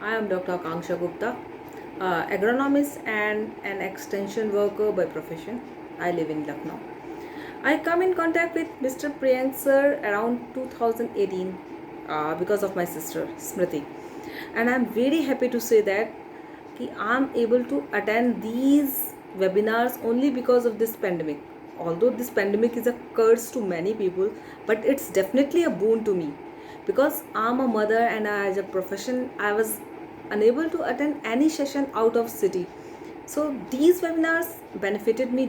I am Dr. Akanksha Gupta, agronomist and an extension worker by profession. I live in Lucknow. I come in contact with Mr. Priyank sir around 2018 because of my sister Smriti, and I'm very happy to say that I'm able to attend these webinars only because of this pandemic. Although this pandemic is a curse to many people, but it's definitely a boon to me because I'm a mother and as a profession I was unable to attend any session out of city. So these webinars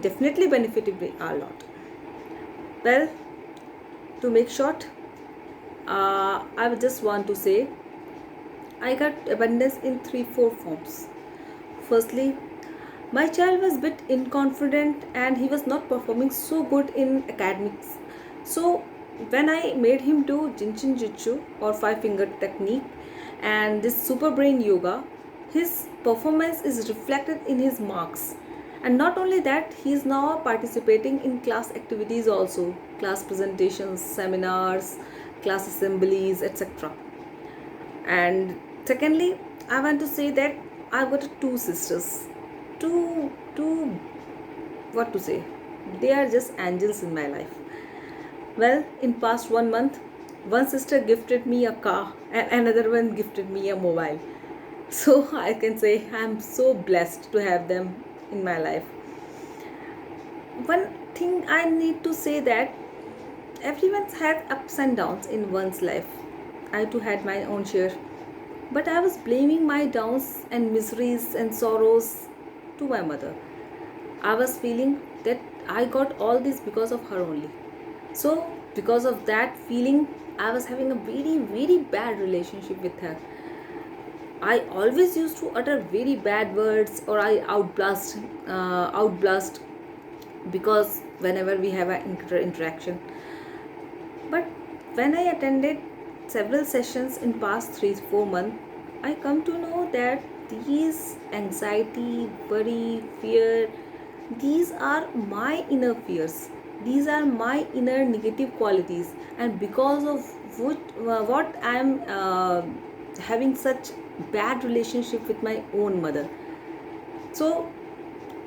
definitely benefited me a lot. Well, to make short, I would just want to say I got abundance in 3-4 forms. Firstly, my child was a bit inconfident and he was not performing so good in academics. So when I made him do Jinshin Jitsu or 5 finger technique and this super brain yoga, his performance is reflected in his marks. And not only that, he is now participating in class activities also, class presentations, seminars, class assemblies, etc. And secondly, I want to say that I've got two sisters. Two, what to say? They are just angels in my life. Well, in past 1 month, one sister gifted me a car and another one gifted me a mobile. So I can say I'm so blessed to have them in my life. One thing I need to say that everyone's had ups and downs in one's life. I too had my own share. But I was blaming my downs and miseries and sorrows to my mother. I was feeling that I got all this because of her only. So, because of that feeling, I was having a very, very bad relationship with her. I always used to utter very bad words or I outblast because whenever we have an interaction. But when I attended several sessions in past 3-4 months, I come to know that these anxiety, worry, fear, these are my inner fears. These are my inner negative qualities, and because of what I am having such bad relationship with my own mother. So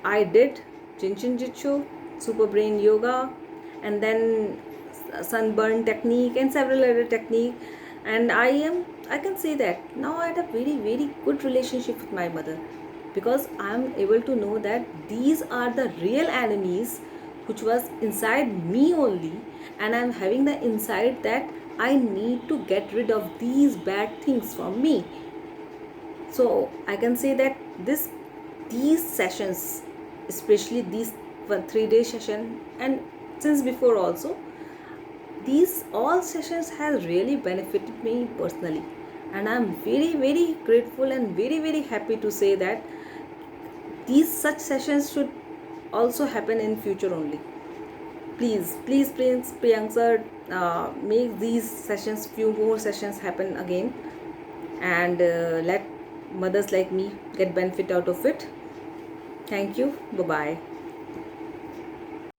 I did Jinshin Jitsu, Super Brain Yoga, and then sunburn technique and several other technique. And I can say that now I had a very, very good relationship with my mother because I am able to know that these are the real enemies which was inside me only, and I am having the insight that I need to get rid of these bad things from me. So I can say that these sessions, especially these 3 day session and since before also, these all sessions has really benefited me personally, and I'm very, very grateful and very, very happy to say that these such sessions should also happen in future only. Please Priyank sir, make these sessions, few more sessions happen again, and let mothers like me get benefit out of it. Thank you. Bye bye.